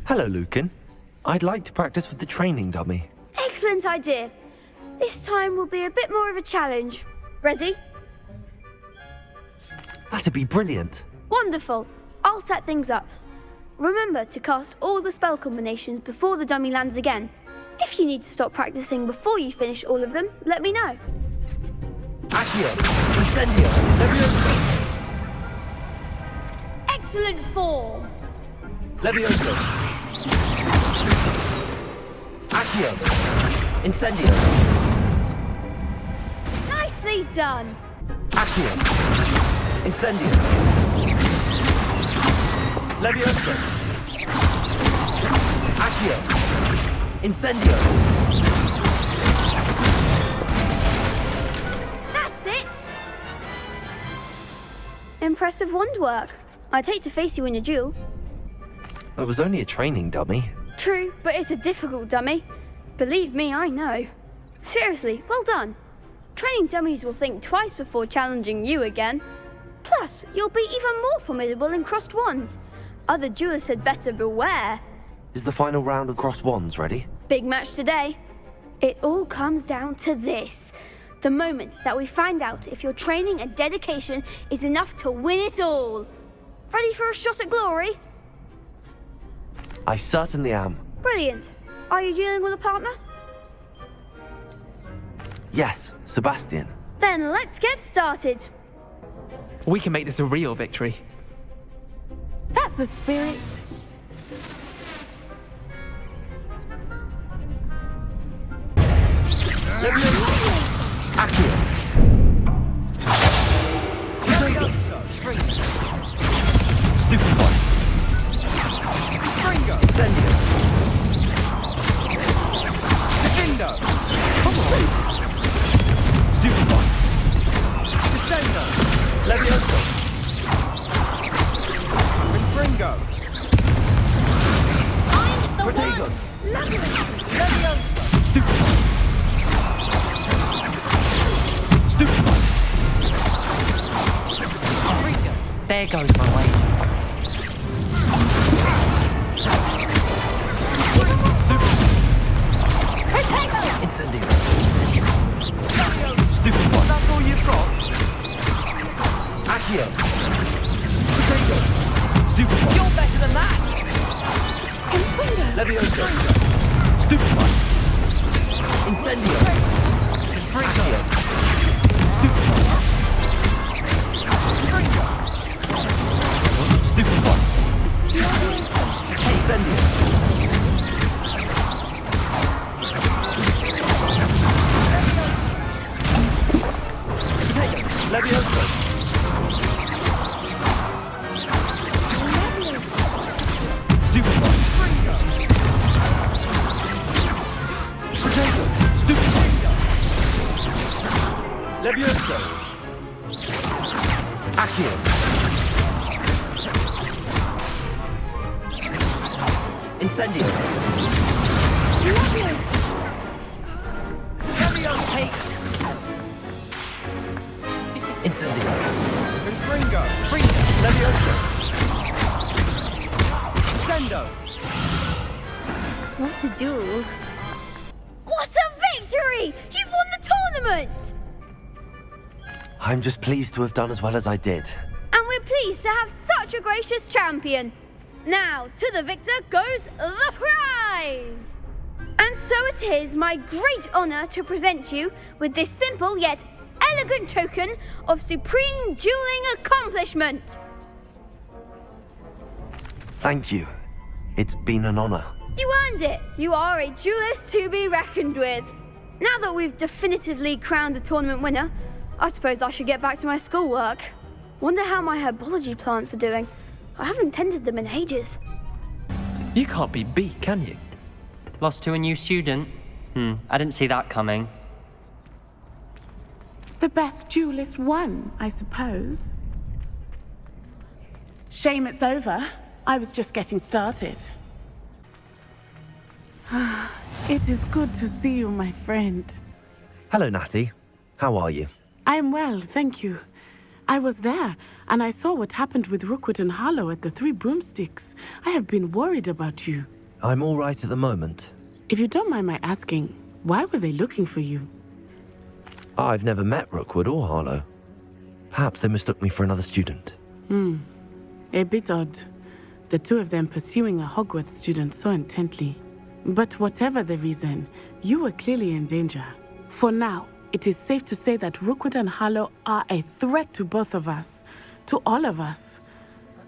Hello, Lucan. I'd like to practice with the training dummy. Excellent idea. This time will be a bit more of a challenge. Ready? That'd be brilliant. Wonderful. I'll set things up. Remember to cast all the spell combinations before the dummy lands again. If you need to stop practicing before you finish all of them, let me know. Accio! Incendio! Levioso! Excellent form. Levioso! Accio! Incendio! Nicely done. Accio! Incendio! Levioso! Accio! Incendio! That's it. Impressive wand work. I'd hate to face you in a duel. It was only a training dummy. True, but it's a difficult dummy. Believe me, I know. Seriously, well done. Training dummies will think twice before challenging you again. Plus, you'll be even more formidable in crossed wands. Other duelists had better beware. Is the final round of crossed wands ready? Big match today. It all comes down to this. The moment that we find out if your training and dedication is enough to win it all. Ready for a shot at glory? I certainly am. Brilliant. Are you dealing with a partner? Yes, Sebastian. Then let's get started. We can make this a real victory. That's the spirit. Accio! Stupid one! Incendio! Stupid one! Levioso! Protego! Stupid one! Stupid one! There goes my way. Incendio! Stupid one! That's all you've got? Accio! Protego! Stupid one! You're better than that! Levioso! Stupid one! Incendio! Accio! Stupid one! Stupid one! Incendio! Levioso! Stupid one! Potato! Stupid one! Levioso! Accio! Incendio! Levioso! Incendio! Levioso! Sendo! What a duel. What a victory! You've won the tournament! I'm just pleased to have done as well as I did. And we're pleased to have such a gracious champion. Now, to the victor goes the prize! And so it is my great honor to present you with this simple yet elegant token of supreme dueling accomplishment. Thank you. It's been an honor. You earned it. You are a duelist to be reckoned with. Now that we've definitively crowned the tournament winner, I suppose I should get back to my schoolwork. Wonder how my herbology plants are doing. I haven't tended them in ages. You can't be beat, can you? Lost to a new student? I didn't see that coming. The best duelist won, I suppose. Shame it's over. I was just getting started. It is good to see you, my friend. Hello, Natty. How are you? I am well, thank you. I was there, and I saw what happened with Rookwood and Harlow at the Three Broomsticks. I have been worried about you. I'm all right at the moment. If you don't mind my asking, why were they looking for you? I've never met Rookwood or Harlow. Perhaps they mistook me for another student. A bit odd. The two of them pursuing a Hogwarts student so intently. But whatever the reason, you were clearly in danger. For now, it is safe to say that Rookwood and Harlow are a threat to both of us. To all of us.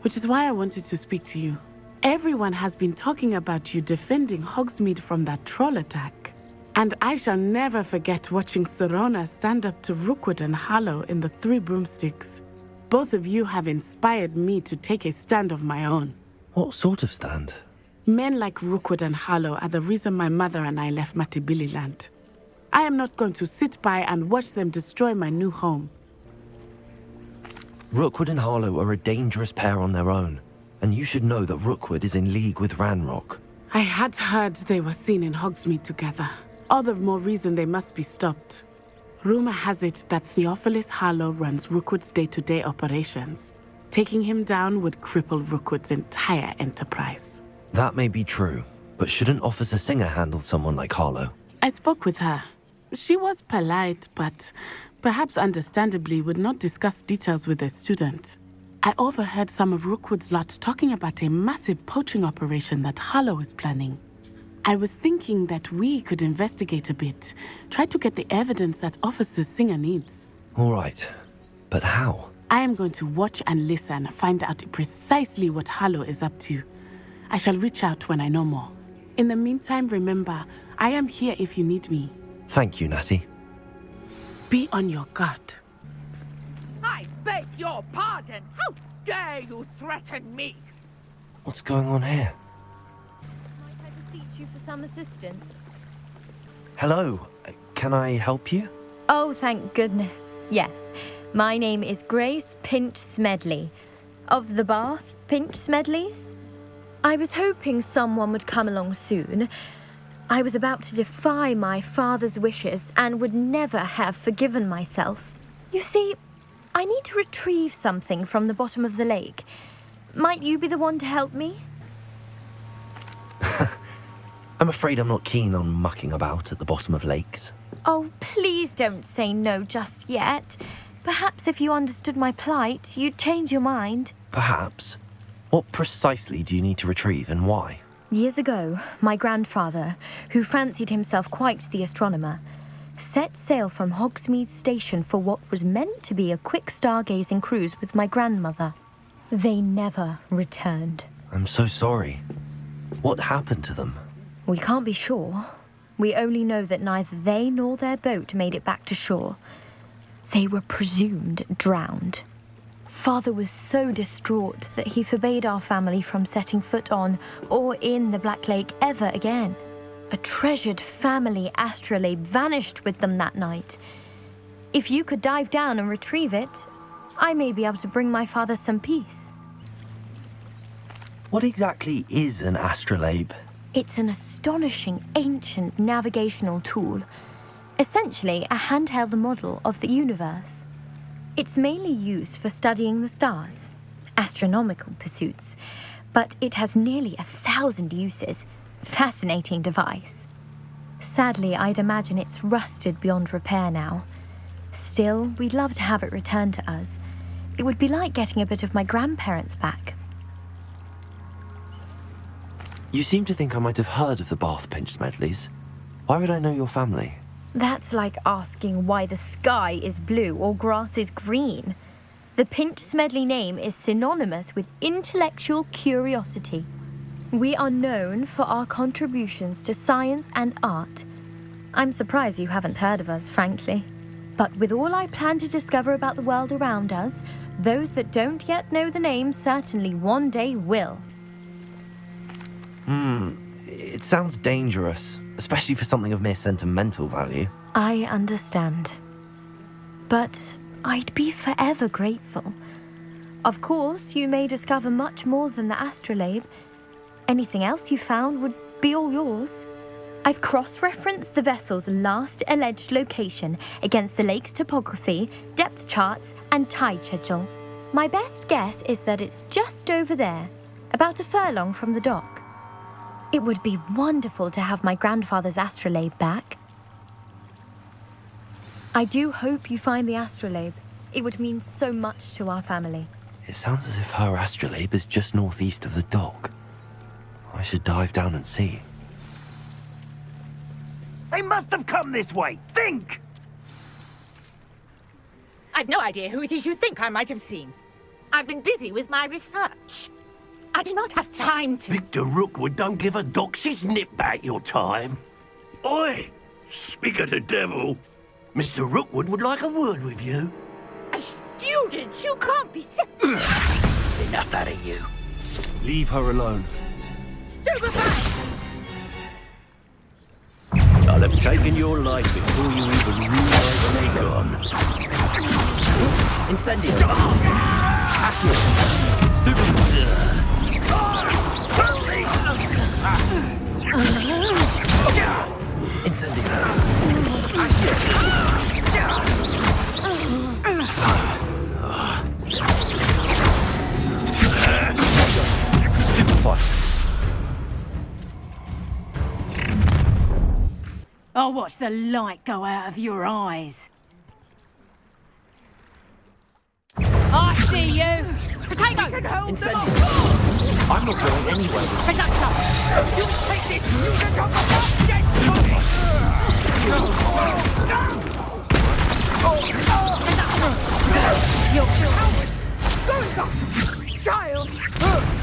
Which is why I wanted to speak to you. Everyone has been talking about you defending Hogsmeade from that troll attack. And I shall never forget watching Serona stand up to Rookwood and Harlow in the Three Broomsticks. Both of you have inspired me to take a stand of my own. What sort of stand? Men like Rookwood and Harlow are the reason my mother and I left Matabeleland. I am not going to sit by and watch them destroy my new home. Rookwood and Harlow are a dangerous pair on their own, and you should know that Rookwood is in league with Ranrock. I had heard they were seen in Hogsmeade together. All the more reason they must be stopped. Rumor has it that Theophilus Harlow runs Rookwood's day-to-day operations. Taking him down would cripple Rookwood's entire enterprise. That may be true, but shouldn't Officer Singer handle someone like Harlow? I spoke with her. She was polite, but perhaps understandably would not discuss details with a student. I overheard some of Rookwood's lot talking about a massive poaching operation that Harlow is planning. I was thinking that we could investigate a bit, try to get the evidence that Officer Singer needs. All right, but how? I am going to watch and listen, find out precisely what Harlow is up to. I shall reach out when I know more. In the meantime, remember, I am here if you need me. Thank you, Natty. Be on your guard. I beg your pardon. How dare you threaten me? What's going on here? Might I beseech you for some assistance? Hello, can I help you? Oh, thank goodness. Yes. My name is Grace Pinch Smedley. Of the Bath Pinch Smedleys? I was hoping someone would come along soon. I was about to defy my father's wishes and would never have forgiven myself. You see, I need to retrieve something from the bottom of the lake. Might you be the one to help me? I'm afraid I'm not keen on mucking about at the bottom of lakes. Oh, please don't say no just yet. Perhaps if you understood my plight, you'd change your mind. Perhaps. What precisely do you need to retrieve and why? Years ago, my grandfather, who fancied himself quite the astronomer, set sail from Hogsmeade Station for what was meant to be a quick stargazing cruise with my grandmother. They never returned. I'm so sorry. What happened to them? We can't be sure. We only know that neither they nor their boat made it back to shore. They were presumed drowned. Father was so distraught that he forbade our family from setting foot on or in the Black Lake ever again. A treasured family astrolabe vanished with them that night. If you could dive down and retrieve it, I may be able to bring my father some peace. What exactly is an astrolabe? It's an astonishing ancient navigational tool, essentially a handheld model of the universe. It's mainly used for studying the stars, astronomical pursuits, but it has nearly 1,000 uses. Fascinating device. Sadly, I'd imagine it's rusted beyond repair now. Still, we'd love to have it returned to us. It would be like getting a bit of my grandparents back. You seem to think I might have heard of the Bath Pinch Smedleys. Why would I know your family? That's like asking why the sky is blue or grass is green. The Pinch Smedley name is synonymous with intellectual curiosity. We are known for our contributions to science and art. I'm surprised you haven't heard of us, frankly. But with all I plan to discover about the world around us, those that don't yet know the name certainly one day will. It sounds dangerous, especially for something of mere sentimental value. I understand. But I'd be forever grateful. Of course, you may discover much more than the astrolabe. Anything else you found would be all yours. I've cross-referenced the vessel's last alleged location against the lake's topography, depth charts, and tide schedule. My best guess is that it's just over there, about a furlong from the dock. It would be wonderful to have my grandfather's astrolabe back. I do hope you find the astrolabe. It would mean so much to our family. It sounds as if her astrolabe is just northeast of the dock. I should dive down and see. They must have come this way. Think! I've no idea who it is you think I might have seen. I've been busy with my research. I do not have time to... Victor Rookwood don't give a doxy's nip back your time. Oi! Speak of the devil. Mr. Rookwood would like a word with you. A student? You can't be Enough out of you. Leave her alone. Stupefy! I'll have taken your life before you even realize they're gone. Incendio. I'll watch the light go out of your eyes. I see you! Potato! I'm not going anywhere. Potato! You'll take this unit of the object! You cowards! Going up! Child!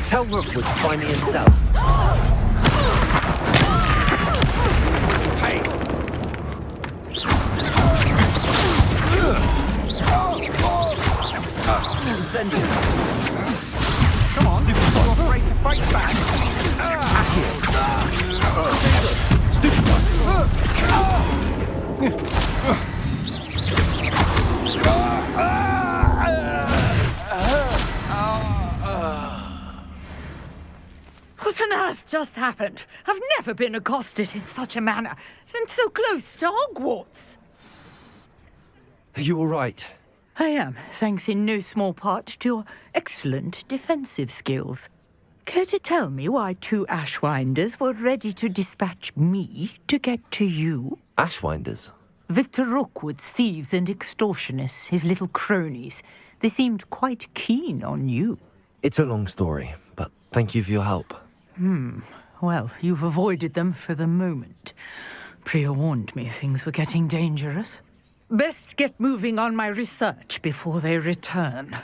Tell Rookwood to find me himself. Incendio. Come on, you're afraid to fight back. What on earth just happened? I've never been accosted in such a manner, and so close to Hogwarts. Are you all right? I am, thanks in no small part to your excellent defensive skills. Care to tell me why 2 Ashwinders were ready to dispatch me to get to you? Ashwinders? Victor Rookwood's thieves and extortionists, his little cronies. They seemed quite keen on you. It's a long story, but thank you for your help. Well, you've avoided them for the moment. Priya warned me things were getting dangerous. Best get moving on my research before they return.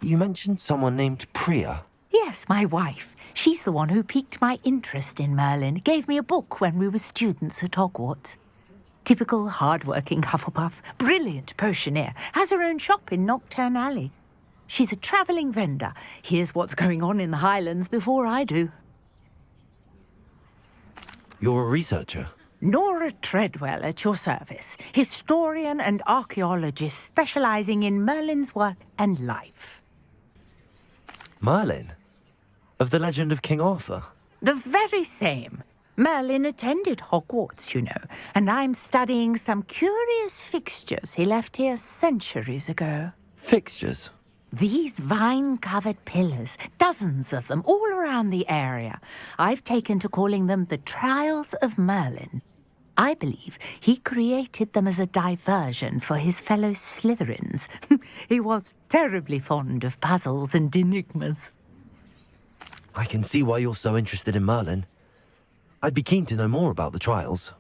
You mentioned someone named Priya. Yes, my wife. She's the one who piqued my interest in Merlin. Gave me a book when we were students at Hogwarts. Typical hard-working Hufflepuff, brilliant potioneer, has her own shop in Nocturne Alley. She's a travelling vendor. Hears what's going on in the Highlands before I do. You're a researcher? Nora Treadwell at your service, historian and archaeologist specialising in Merlin's work and life. Merlin? Of the legend of King Arthur? The very same. Merlin attended Hogwarts, you know, and I'm studying some curious fixtures he left here centuries ago. Fixtures? These vine-covered pillars, dozens of them, all around the area. I've taken to calling them the Trials of Merlin. I believe he created them as a diversion for his fellow Slytherins. He was terribly fond of puzzles and enigmas. I can see why you're so interested in Merlin. I'd be keen to know more about the trials.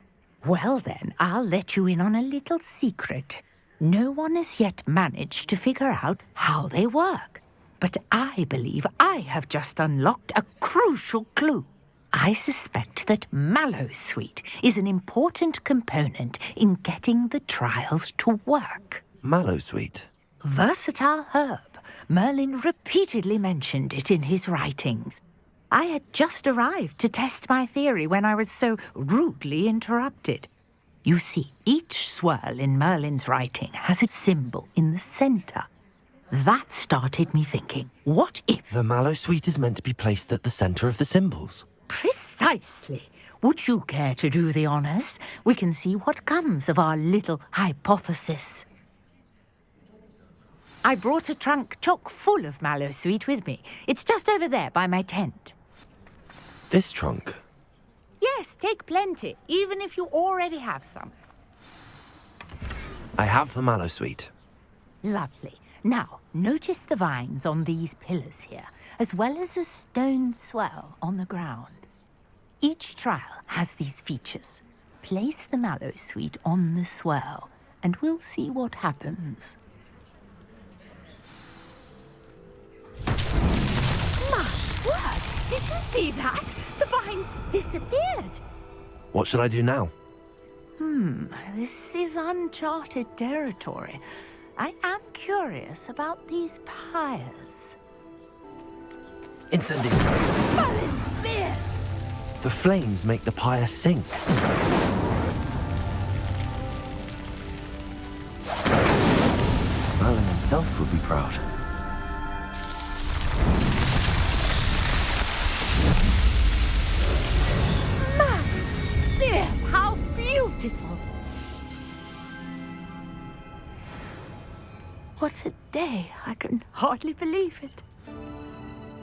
Well then, I'll let you in on a little secret. No one has yet managed to figure out how they work. But I believe I have just unlocked a crucial clue. I suspect that Mallowsweet is an important component in getting the trials to work. Mallowsweet? Versatile herb. Merlin repeatedly mentioned it in his writings. I had just arrived to test my theory when I was so rudely interrupted. You see, each swirl in Merlin's writing has a symbol in the centre. That started me thinking, what if... The Mallowsweet is meant to be placed at the centre of the symbols. Precisely. Would you care to do the honours? We can see what comes of our little hypothesis. I brought a trunk chock full of Mallowsweet with me. It's just over there by my tent. This trunk? Yes, take plenty, even if you already have some. I have the mallow sweet. Lovely. Now, notice the vines on these pillars here, as well as a stone swell on the ground. Each trial has these features. Place the mallow sweet on the swell, and we'll see what happens. My word! Did you see that? The vines disappeared. What should I do now? This is uncharted territory. I am curious about these pyres. Incendiary. Merlin's beard! The flames make the pyre sink. Merlin himself would be proud. Merlin's beard! How beautiful! What a day! I can hardly believe it.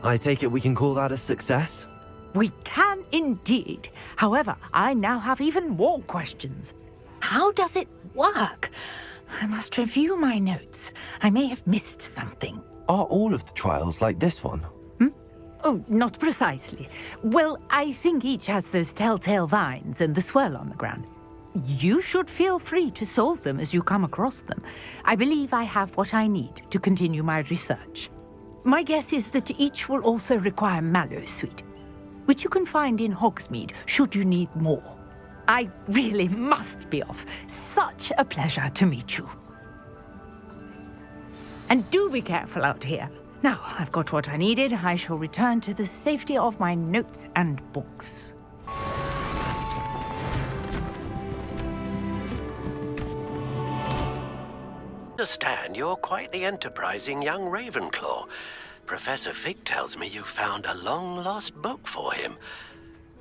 I take it we can call that a success? We can indeed. However, I now have even more questions. How does it work? I must review my notes. I may have missed something. Are all of the trials like this one? Oh, not precisely. Well, I think each has those telltale vines and the swirl on the ground. You should feel free to solve them as you come across them. I believe I have what I need to continue my research. My guess is that each will also require mallow sweet, which you can find in Hogsmeade should you need more. I really must be off. Such a pleasure to meet you. And do be careful out here. Now, I've got what I needed. I shall return to the safety of my notes and books. Understand you're quite the enterprising young Ravenclaw. Professor Fig tells me you found a long-lost book for him.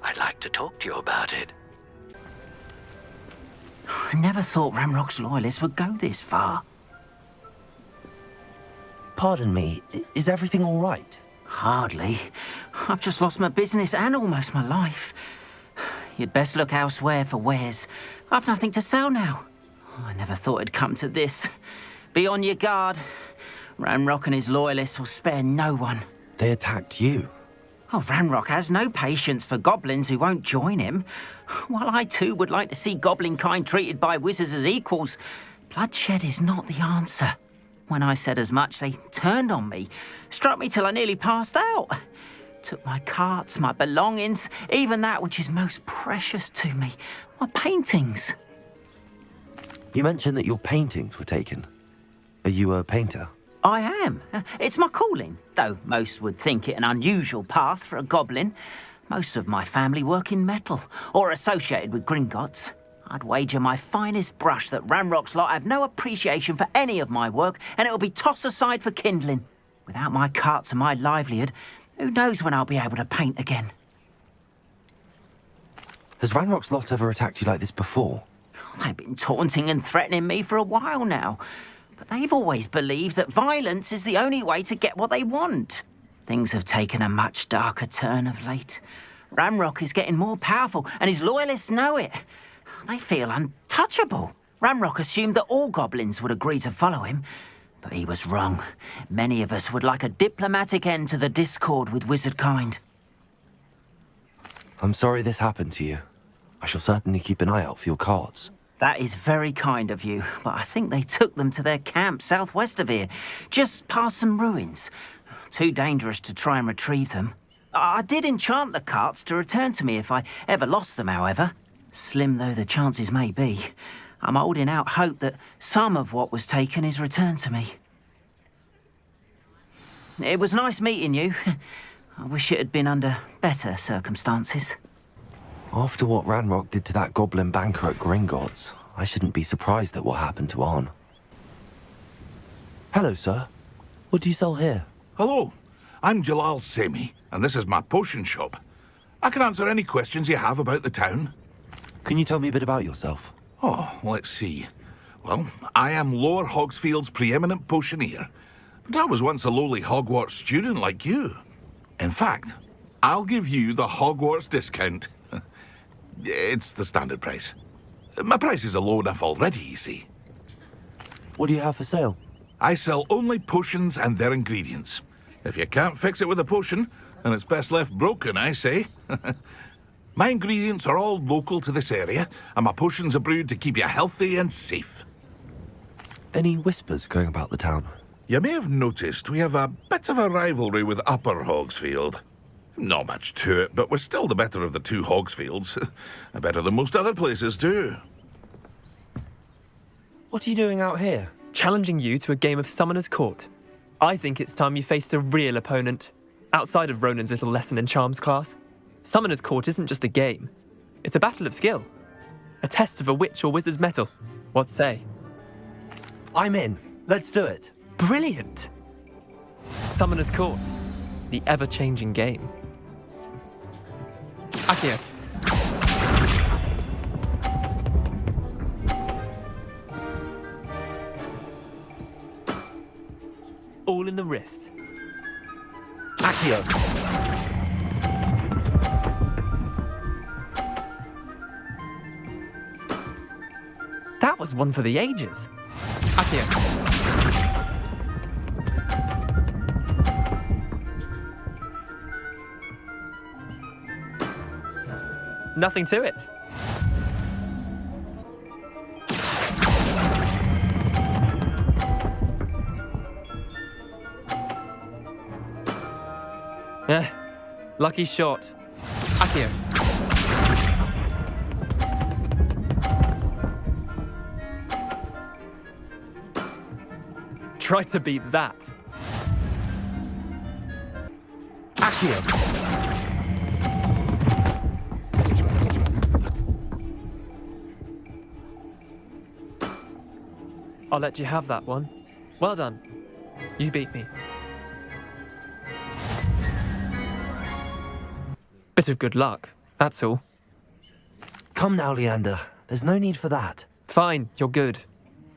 I'd like to talk to you about it. I never thought Ranrock's loyalists would go this far. Pardon me, is everything all right? Hardly. I've just lost my business and almost my life. You'd best look elsewhere for wares. I've nothing to sell now. I never thought it'd come to this. Be on your guard. Ranrock and his loyalists will spare no one. They attacked you. Oh, Ranrock has no patience for goblins who won't join him. While I too would like to see goblin kind treated by wizards as equals, bloodshed is not the answer. When I said as much, they turned on me, struck me till I nearly passed out. Took my carts, my belongings, even that which is most precious to me, my paintings. You mentioned that your paintings were taken. Are you a painter? I am. It's my calling, though most would think it an unusual path for a goblin. Most of my family work in metal, or associated with Gringotts. I'd wager my finest brush that Ranrock's lot have no appreciation for any of my work, and it'll be tossed aside for kindling. Without my carts and my livelihood, who knows when I'll be able to paint again? Has Ranrock's lot ever attacked you like this before? They've been taunting and threatening me for a while now. But they've always believed that violence is the only way to get what they want. Things have taken a much darker turn of late. Ranrock is getting more powerful, and his loyalists know it. They feel untouchable. Ranrock assumed that all goblins would agree to follow him, but he was wrong. Many of us would like a diplomatic end to the discord with wizard kind. I'm sorry this happened to you. I shall certainly keep an eye out for your cards. That is very kind of you, but I think they took them to their camp southwest of here, just past some ruins. Too dangerous to try and retrieve them. I did enchant the carts to return to me if I ever lost them, however. Slim though the chances may be, I'm holding out hope that some of what was taken is returned to me. It was nice meeting you. I wish it had been under better circumstances. After what Ranrock did to that goblin banker at Gringotts, I shouldn't be surprised at what happened to Arn. Hello, sir. What do you sell here? Hello, I'm Jalal Semi, and this is my potion shop. I can answer any questions you have about the town. Can you tell me a bit about yourself? Oh, let's see. Well, I am Lower Hogsfield's preeminent potioneer, but I was once a lowly Hogwarts student like you. In fact, I'll give you the Hogwarts discount. It's the standard price. My prices are low enough already, you see. What do you have for sale? I sell only potions and their ingredients. If you can't fix it with a potion, then it's best left broken, I say. My ingredients are all local to this area, and my potions are brewed to keep you healthy and safe. Any whispers going about the town? You may have noticed we have a bit of a rivalry with Upper Hogsfield. Not much to it, but we're still the better of the two Hogsfields. Better than most other places, too. What are you doing out here? Challenging you to a game of Summoner's Court. I think it's time you faced a real opponent, outside of Ronan's little lesson in charms class. Summoner's Court isn't just a game. It's a battle of skill. A test of a witch or wizard's mettle. What say? I'm in. Let's do it. Brilliant! Summoner's Court. The ever-changing game. Akio. All in the wrist. Akio. That was one for the ages. Akio. Nothing to it. Lucky shot. Akio. Try to beat that. Akio. I'll let you have that one. Well done. You beat me. Bit of good luck, that's all. Come now, Leander. There's no need for that. Fine, you're good.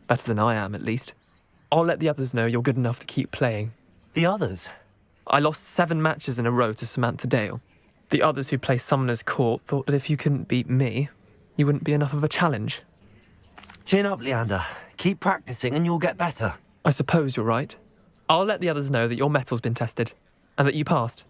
Better than I am, at least. I'll let the others know you're good enough to keep playing. The others? I lost 7 matches in a row to Samantha Dale. The others who play Summoner's Court thought that if you couldn't beat me, you wouldn't be enough of a challenge. Chin up, Leander. Keep practicing and you'll get better. I suppose you're right. I'll let the others know that your metal's been tested, and that you passed.